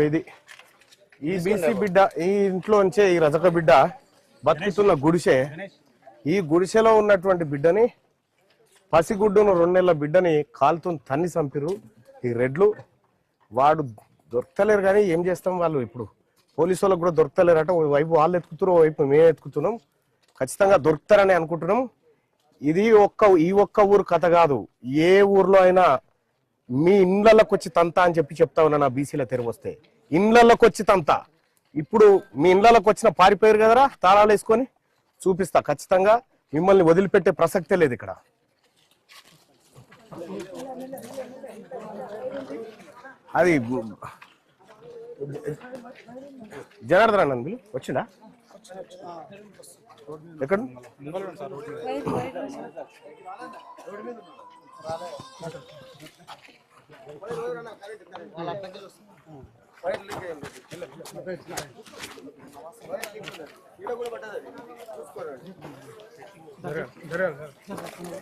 ఇది ఈ బీసీ బిడ్డ ఈ ఇంట్లోంచే ఈ రజక బిడ్డ బతుకుతున్న గుడిసె. ఈ గుడిసెలో ఉన్నటువంటి బిడ్డని పసిగుడ్డును 2 నెలల బిడ్డని కాలుతో తన్ని చంపిరు ఈ రెడ్లు. వాడు దొరకలేరు కానీ ఏం చేస్తాం, వాళ్ళు ఇప్పుడు పోలీసు వాళ్ళకు కూడా దొరకలేరట. వైపు వాళ్ళు ఎత్తుకుతున్నారు, వైపు మేము ఎత్తుకుతున్నాం. ఖచ్చితంగా దొరుకుతారని అనుకుంటున్నాం. ఇది ఈ ఒక్క ఊరు కథ కాదు, ఏ ఊర్లో అయినా మీ ఇండ్లలోకి వచ్చి తంత అని చెప్తా ఉన్నా. నా బీసీల తెరువు వస్తే ఇండ్లలోకి వచ్చి తంత. ఇప్పుడు మీ ఇండ్లలోకి వచ్చిన పారిపోయారు కదరా తాళాలు వేసుకొని, చూపిస్తా ఖచ్చితంగా. మిమ్మల్ని వదిలిపెట్టే ప్రసక్తే లేదు ఇక్కడ. అది జనార్దన్ అన్న బిల్లు వచ్చిందా? ఎక్కడ మాట్లాడి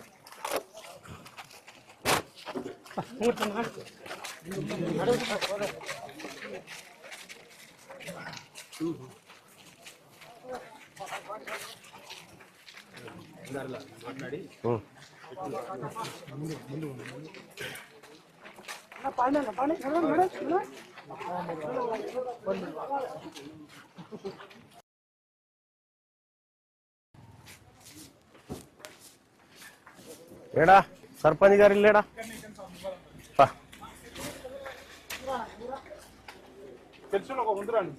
ఏడా సర్పంచ్ గారు లేడా? తెలుసు ముందురాండి.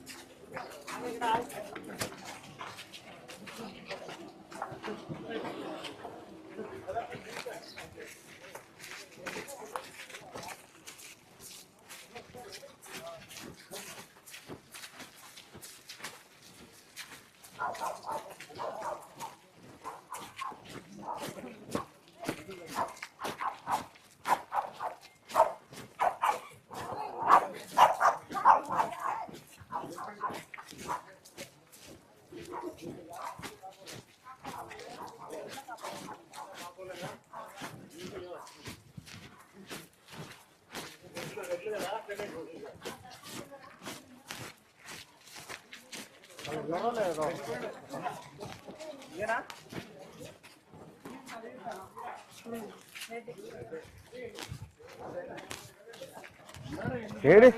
ఏడి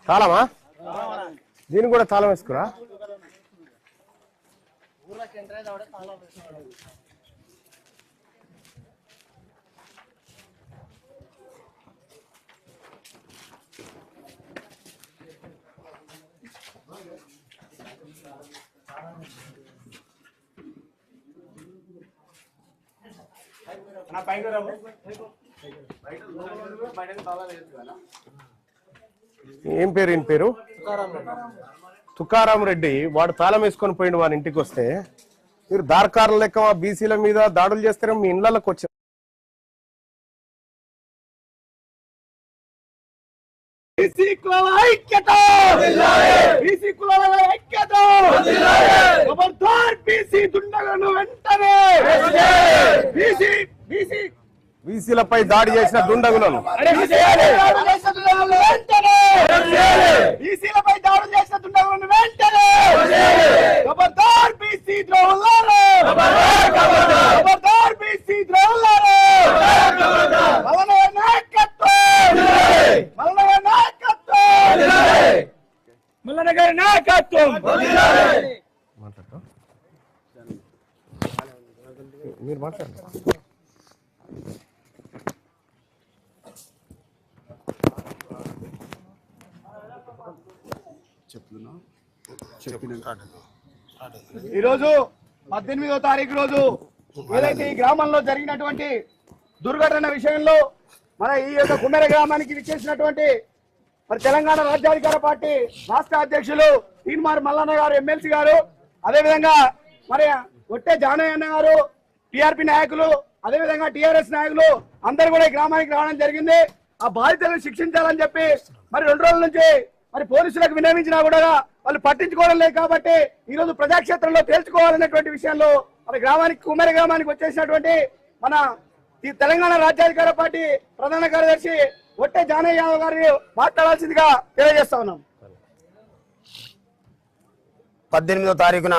తాళమా? దీనికి కూడా తాళం వేసుకురా. ఏం పేరు? ఈయన పేరు తుకారాం రెడ్డి. వాడు తాళం వేసుకొని పోయిండు వాని ఇంటికి వస్తే. మీరు దార్కారుల లెక్క బీసీల మీద దాడులు చేస్తారేమో. మీ ఇళ్లలోకి వచ్చారు. బీసీలపై దాడి చేసిన దుండగులను మీరు మాట్లాడండి. ఈరోజు 18వ తారీఖు రోజు ఏదైతే ఈ గ్రామంలో జరిగినటువంటి దుర్ఘటన విషయంలో మన ఈ యొక్క కుమ్మెర గ్రామానికి విచ్చేసినటువంటి మరి తెలంగాణ రాజ్యాధికార పార్టీ రాష్ట్ర అధ్యక్షులు తీన్మార్ మల్లన్న గారు, ఎమ్మెల్సీ గారు, అదేవిధంగా మరి ఒట్టే జానయ్య గారు, టీఆర్పీ నాయకులు, అదేవిధంగా టీఆర్ఎస్ నాయకులు అందరూ కూడా ఈ గ్రామానికి రావడం జరిగింది. ఆ బాధితులను శిక్షించాలని చెప్పి మరి 2 రోజుల నుంచి మరి పోలీసులకు విన్నవించినా కూడా వాళ్ళు పట్టించుకోవడం లేదు. కాబట్టి ఈ రోజు ప్రజాక్షేత్రంలో తేల్చుకోవాలనేటువంటి విషయంలో మన గ్రామానికి కుమ్మరి గ్రామానికి వచ్చేసినటువంటి మన ఈ తెలంగాణ రాజ్యాధికార పార్టీ ప్రధాన కార్యదర్శి ఒట్టే జానయ్య యాదవ్ గారిని మాట్లాడాల్సిందిగా తెలియజేస్తా ఉన్నాం. 18వ తారీఖున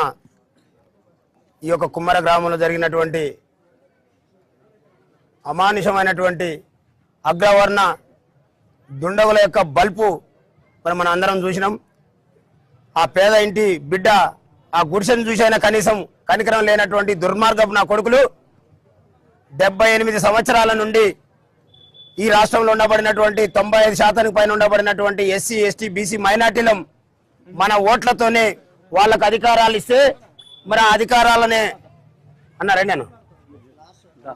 ఈ యొక్క కుమ్మర గ్రామంలో జరిగినటువంటి అమానుషమైనటువంటి అగ్రవర్ణ దుండగుల యొక్క బల్పు మరి మనం అందరం చూసినాం. ఆ పేద ఇంటి బిడ్డ ఆ గుడిసెను చూసైనా కనీసం కనికరం లేనటువంటి దుర్మార్గపు నా కొడుకులు 78 సంవత్సరాల నుండి ఈ రాష్ట్రంలో ఉండబడినటువంటి 95% పైన ఉండబడినటువంటి ఎస్సీ ఎస్టీ బీసీ మైనార్టీలం మన ఓట్లతోనే వాళ్ళకు అధికారాలు ఇస్తే మరి ఆ అధికారాలనే అన్నారండి నేను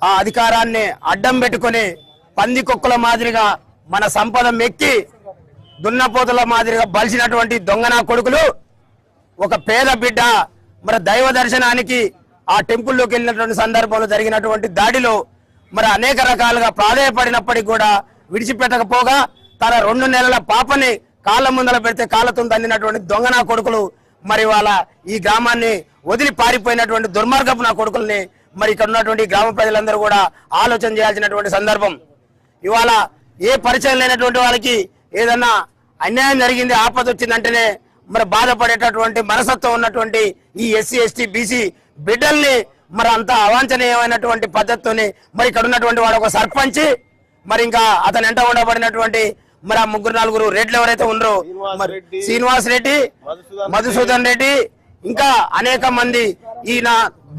ఆ అధికారాన్ని అడ్డం పెట్టుకుని పందికొక్కుల మాదిరిగా మన సంపద మెక్కి దున్నపోతుల మాదిరిగా బలిసినటువంటి దొంగనా కొడుకులు ఒక పేద బిడ్డ మరి దైవ దర్శనానికి ఆ టెంపుల్లోకి వెళ్ళినటువంటి సందర్భంలో జరిగినటువంటి దాడిలో మరి అనేక రకాలుగా ప్రాధాయపడినప్పటికీ కూడా విడిచిపెట్టకపోగా తన 2 నెలల పాపని కాళ్ళ ముందర పెడితే కాళ్ళతో తందినటువంటి దొంగనా కొడుకులు మరి వాళ్ళ ఈ గ్రామాన్ని వదిలి పారిపోయినటువంటి దుర్మార్గపు నా కొడుకుల్ని మరి ఇక్కడ ఉన్నటువంటి గ్రామ ప్రజలందరూ కూడా ఆలోచన చేయాల్సినటువంటి సందర్భం. ఇవాళ ఏ పరిచయం లేనటువంటి వాళ్ళకి ఏదన్నా అన్యాయం జరిగింది ఆపద వచ్చిందంటేనే మరి బాధపడేటటువంటి మనసత్వం ఉన్నటువంటి ఈ ఎస్సీ ఎస్టీ బీసీ బిడ్డల్ని మరి అంత అవాంఛనీయమైనటువంటి పద్ధతితోని మరి ఇక్కడ ఉన్నటువంటి వాడు ఒక సర్పంచ్ మరి ఇంకా అతను ఎంట ఉండబడినటువంటి మరి ఆ 3-4 రెడ్లు ఎవరైతే ఉన్నారో మరి శ్రీనివాస్ రెడ్డి, మధుసూదన్ రెడ్డి ఇంకా అనేక మంది ఈయన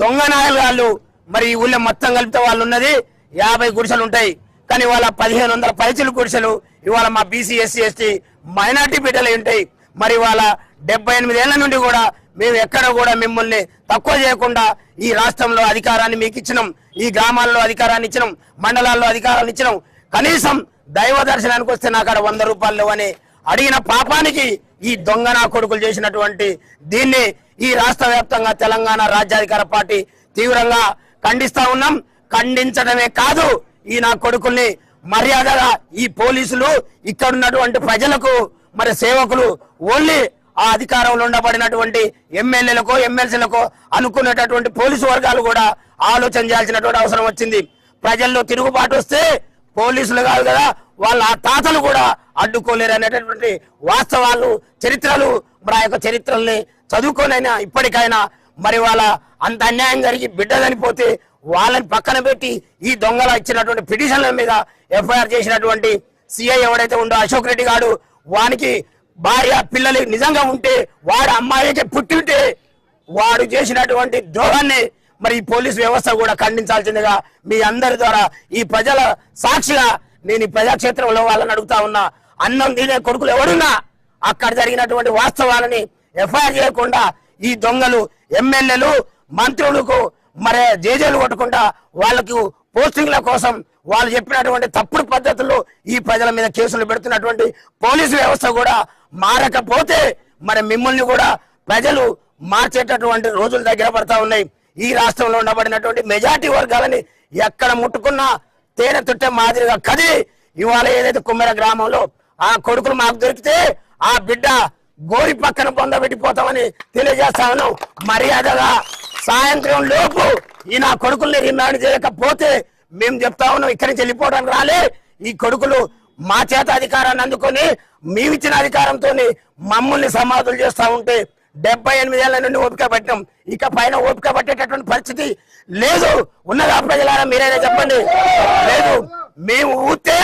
దొంగ నాయకులు మరి ఈ ఊళ్ళో మొత్తం కలిపితే వాళ్ళు ఉన్నది 50 గుడిసెలు ఉంటాయి. కానీ ఇవాళ 1500 పైచీలు గుడిసెలు ఇవాళ మా బీసీ ఎస్సీ ఎస్టీ మైనార్టీ బిడ్డలు ఉంటాయి. మరి ఇవాళ 78 ఏళ్ల నుండి కూడా మేము ఎక్కడ కూడా మిమ్మల్ని తక్కువ చేయకుండా ఈ రాష్ట్రంలో అధికారాన్ని మీకు ఇచ్చినాం, ఈ గ్రామాల్లో అధికారాన్ని ఇచ్చినాం, మండలాల్లో అధికారాన్ని ఇచ్చినాం. కనీసం దైవ దర్శనానికి వస్తే నాకు అక్కడ 100 రూపాయలు లేవని అడిగిన పాపానికి ఈ దొంగ నా కొడుకులు చేసినటువంటి దీన్ని ఈ రాష్ట్ర వ్యాప్తంగా తెలంగాణ రాజ్యాధికార పార్టీ తీవ్రంగా ఖండిస్తా ఉన్నాం. ఖండించడమే కాదు ఈ నా కొడుకుల్ని మర్యాదగా ఈ పోలీసులు ఇక్కడ ఉన్నటువంటి ప్రజలకు మరి సేవకులు ఓన్లీ ఆ అధికారంలో ఉండబడినటువంటి ఎమ్మెల్యేలకు ఎమ్మెల్సీలకు అనుకునేటటువంటి పోలీసు వర్గాలు కూడా ఆలోచన చేయాల్సినటువంటి అవసరం వచ్చింది. ప్రజల్లో తిరుగుబాటు వస్తే పోలీసులు కాదు కదా వాళ్ళ తాతలు కూడా అడ్డుకోలేరు అనేటటువంటి వాస్తవాలు చరిత్రలు మరి ఆ యొక్క చరిత్రల్ని చదువుకోనైనా ఇప్పటికైనా మరి వాళ్ళ అంత అన్యాయం జరిగి బిడ్డ చనిపోతే వాళ్ళని పక్కన పెట్టి ఈ దొంగల ఇచ్చినటువంటి పిటిషన్ల మీద ఎఫ్ఐఆర్ చేసినటువంటి సిఐ ఎవడైతే ఉందో అశోక్ రెడ్డి గారు వానికి భార్య పిల్లలు నిజంగా ఉంటే వాడు అమ్మాయికి పుట్టింటే వాడు చేసినటువంటి ద్రోహాన్ని మరి ఈ పోలీస్ వ్యవస్థ కూడా ఖండించాల్సిందిగా మీ అందరి ద్వారా ఈ ప్రజల సాక్షిగా నేను ఈ ప్రజాక్షేత్రంలో వాళ్ళని అడుగుతా ఉన్నా. అన్నం తినే కొడుకులు ఎవరున్నా అక్కడ జరిగినటువంటి వాస్తవాలని ఎఫ్ఐఆర్ చేయకుండా ఈ దొంగలు ఎమ్మెల్యేలు మంత్రులకు మరి జేజేలు కొట్టుకుంటా వాళ్ళకు పోస్టింగ్ల కోసం వాళ్ళు చెప్పినటువంటి తప్పుడు పద్ధతుల్లో ఈ ప్రజల మీద కేసులు పెడుతున్నటువంటి పోలీసు వ్యవస్థ కూడా మారకపోతే మరి మిమ్మల్ని కూడా ప్రజలు మార్చేటటువంటి రోజులు దగ్గర పడతా ఉన్నాయి. ఈ రాష్ట్రంలో ఉండబడినటువంటి మెజార్టీ వర్గాలని ఎక్కడ ముట్టుకున్నా తేనె తుట్టే మాదిరిగా కది ఇవాళ ఏదైతే కుమ్మెర గ్రామంలో ఆ కొడుకులు మాకు దొరికితే ఆ బిడ్డ గోరి పక్కన పొందబెట్టిపోతామని తెలియజేస్తా ఉన్నాం. మర్యాదగా సాయంత్రం లోపు ఈ నా కొడుకుల్ని రిమాండ్ చేయకపోతే మేము చెప్తా ఉన్నాం ఇక్కడి నుంచి వెళ్ళిపోవడానికి రాలే. ఈ కొడుకులు మా చేత అధికారాన్ని అందుకొని మేమిచ్చిన అధికారంతో మమ్మల్ని సమాధులు చేస్తా ఉంటే 78 ఏళ్ల నుండి ఓపిక పట్టినాం. ఇక పైన ఓపిక పట్టేటటువంటి పరిస్థితి లేదు. ఉన్నదా ప్రజలారా మీరైనా చెప్పండి. లేదు, మేము ఊతే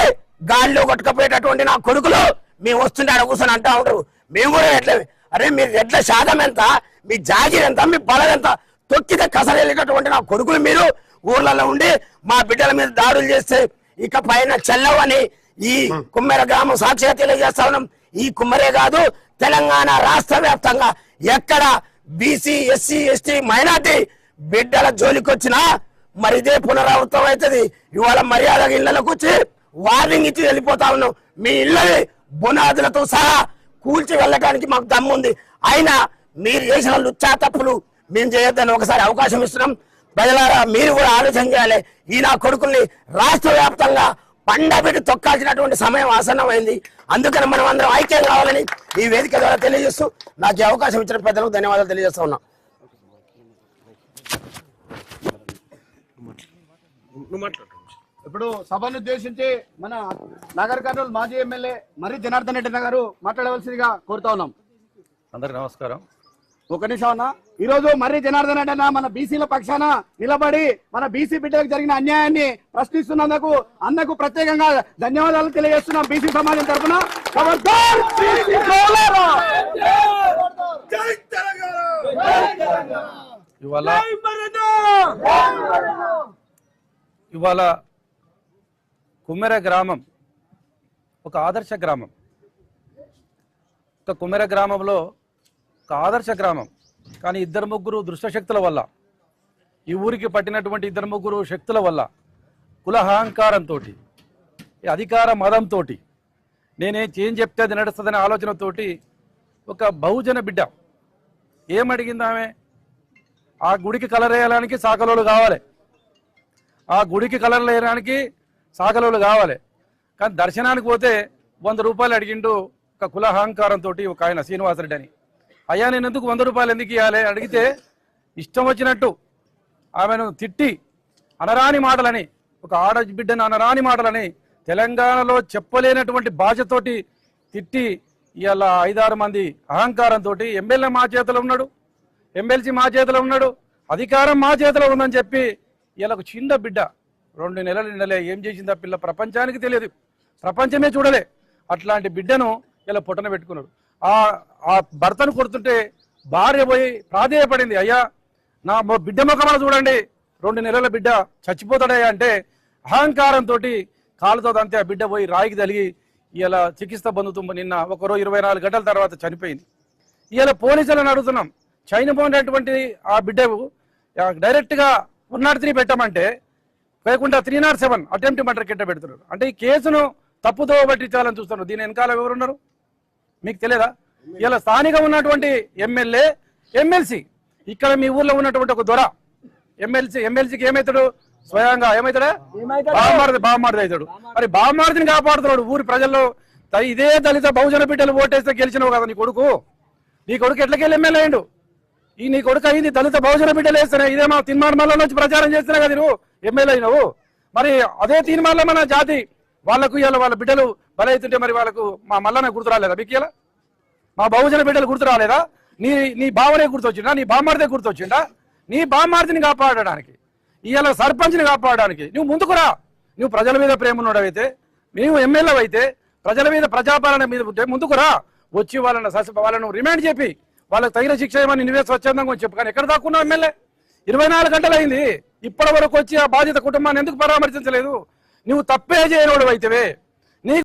గాలిలో కొట్టుకపోయేటటువంటి నా కొడుకులు మేము వస్తుంటే అక్కడ కూర్చొని అంటా ఉంటారు. మేము కూడా ఎట్లా అరే మీరు ఎట్లా శాతం ఎంత, మీ జాగీర్ ఎంత, మీ బలం ఎంత తొక్కితే కసరెళ్ళేటటువంటి నా కొడుకులు మీరు ఊర్లలో ఉండి మా బిడ్డల మీద దాడులు చేస్తే ఇక పైన చెల్లవని ఈ కుమ్మెర గ్రామం సాక్షిగా తెలియజేస్తా ఉన్నాం. ఈ కుమ్మరే కాదు తెలంగాణ రాష్ట్ర వ్యాప్తంగా ఎక్కడ బీసీ ఎస్సీ ఎస్టీ మైనార్టీ బిడ్డల జోలికి వచ్చినా మరి ఇదే పునరావృతం అవుతుంది. ఇవాళ మర్యాదగా ఇళ్లకు వచ్చి వార్నింగ్ ఇచ్చి వెళ్ళిపోతా ఉన్నాం. మీ ఇళ్ళని బునాదులతో సహా కూల్చి వెళ్ళడానికి మాకు దమ్ముంది. అయినా మీరు చేసిన లుచ్చా తప్పులు మేము చేయొద్దని ఒకసారి అవకాశం ఇస్తున్నాం. ప్రజలారా మీరు కూడా ఆలోచన చేయాలి. ఈ నా కొడుకుల్ని రాష్ట్ర వ్యాప్తంగా పండబెట్టి తొక్కాల్సినటువంటి సమయం ఆసన్నమైంది. అందుకని మనం అందరం ఐక్యం కావాలని ఈ వేదిక ద్వారా తెలియజేస్తూ నాకు ఈ అవకాశం ఇచ్చిన పెద్దలకు ధన్యవాదాలు తెలియజేస్తా ఉన్నా. ఇప్పుడు సభను ఉద్దేశించి మన నగర్ కర్నూలు మాజీ ఎమ్మెల్యే మర్రి జనార్దన్ రెడ్డి గారు మాట్లాడవలసిందిగా కోరుతా ఉన్నాం. అందరికి నమస్కారం. ఒక నిమిషం అన్న. ఈ రోజు మర్రి జనార్దన్ రెడ్డి అన్న మన బీసీల పక్షాన నిలబడి మన బీసీ బిడ్డలకు జరిగిన అన్యాయాన్ని ప్రశ్నిస్తున్నందుకు అన్నకు ప్రత్యేకంగా ధన్యవాదాలు తెలియజేస్తున్నాం బీసీ సమాజం తరఫున. ఇవాళ కుమ్మెర గ్రామం ఒక ఆదర్శ గ్రామం. ఒక కుమ్మెర గ్రామంలో ఒక ఆదర్శ గ్రామం. కానీ ఇద్దరు ముగ్గురు దుష్టశక్తుల వల్ల, ఈ ఊరికి పట్టినటువంటి ఇద్దరు ముగ్గురు శక్తుల వల్ల, కులహంకారంతో, అధికార మదంతో, ఏం చెప్తే అది నడుస్తుందనే ఆలోచనతోటి ఒక బహుజన బిడ్డ ఏమడిగింది ఆమె, ఆ గుడికి కలర్ వేయడానికి సాకలోలు కావాలి, ఆ గుడికి కలర్లు వేయడానికి సాకలోలు కావాలి. కానీ దర్శనానికి పోతే 100 రూపాయలు అడిగిండు ఒక కులహంకారంతో ఒక ఆయన శ్రీనివాసరెడ్డి అని. అయ్యా నేను ఎందుకు 100 రూపాయలు ఎందుకు ఇవ్వాలి అడిగితే ఇష్టం వచ్చినట్టు ఆమెను తిట్టి అనరాని మాటలని, ఒక ఆడబిడ్డను అనరాని మాటలని తెలంగాణలో చెప్పలేనటువంటి భాషతోటి తిట్టి ఇవాళ 5-6 మంది అహంకారంతో ఎమ్మెల్యే మా చేతిలో ఉన్నాడు, ఎమ్మెల్సీ మా చేతిలో ఉన్నాడు, అధికారం మా చేతిలో ఉందని చెప్పి ఇలా ఒక చిన్న బిడ్డ 2 నెలలు నిండలే ఏం చేసింది ఆ పిల్ల ప్రపంచానికి తెలియదు, ప్రపంచమే చూడలే. అట్లాంటి బిడ్డను ఇలా పొట్టన పెట్టుకున్నాడు. ఆ భర్తను కొడుతుంటే భార్య పోయి ప్రాధేయపడింది, అయ్యా నా బిడ్డ ముఖమని చూడండి, 2 నెలల బిడ్డ చచ్చిపోతాడయ్యా అంటే అహంకారంతో కాలుతో అంతే ఆ బిడ్డ పోయి రాయికి తలిగి ఇలా చికిత్స పొందుతూ నిన్న 24 గంటల తర్వాత చనిపోయింది. ఇలా పోలీసులను అడుగుతున్నాం, చనిపోయినటువంటి ఆ బిడ్డకు డైరెక్ట్గా 103 పెట్టమంటే లేకుండా 307 అటెంప్ట్ మర్డర్ కింద పెడుతున్నారు. అంటే ఈ కేసును తప్పుదో పట్టించాలని చూస్తున్నారు. దీని వెనకాల ఎవరున్నారు మీకు తెలియదా? ఇలా స్థానిక ఉన్నటువంటి ఎమ్మెల్యే, ఎమ్మెల్సీ, ఇక్కడ మీ ఊర్లో ఉన్నటువంటి ఒక దొర ఎమ్మెల్సీకి ఏమవుతాడు, స్వయంగా ఏమవుతాడా, బామ్మార్ది అవుతాడు. మరి బామ్మార్దిని కాపాడుతున్నాడు ఊరి ప్రజల్లో. ఇదే దళిత బహుజన బిడ్డలు ఓటేస్తే గెలిచినవు కదా నీ కొడుకు ఎట్లకెళ్ళి ఎమ్మెల్యే అయ్యిండు? నీ కొడుకు అయింది దళిత బహుజన బిడ్డలు వేస్తున్నాయి. ఇదే మా తిన్మార్మల్ల నుంచి ప్రచారం చేస్తున్నా కదా నువ్వు ఎమ్మెల్యే అయినవు. మరి అదే తీర్మార్ల మన జాతి వాళ్ళకు ఇవాళ వాళ్ళ బిడ్డలు బలవుతుంటే మరి వాళ్ళకు మా మల్లన గుర్తు రాలేదా? మీకు ఇలా మా బహుజన బిడ్డలు గుర్తు రాలేదా? నీ బావనే గుర్తొచ్చిందా? నీ బామ్మార్దే గుర్తొచ్చిందా? నీ బామ్మార్దిని కాపాడడానికి, ఇవాళ సర్పంచ్ని కాపాడడానికి నువ్వు ముందుకురా. నువ్వు ప్రజల మీద ప్రేమ ఉన్నడవైతే, నువ్వు ఎమ్మెల్యే అయితే, ప్రజల మీద ప్రజాపాలన మీద ముందుకురా. వచ్చి వాళ్ళను రిమాండ్ చెప్పి వాళ్ళకి తగిన శిక్ష ఏమని నువ్వే స్వచ్ఛందంగా చెప్పు. కానీ ఎక్కడ దాక్కున్నావు ఎమ్మెల్యే? 24 గంటలు అయింది, ఇప్పటి వరకు వచ్చి ఆ బాధిత కుటుంబాన్ని ఎందుకు పరామర్శించలేదు? నువ్వు తప్పే చేయనోడు అయితేవే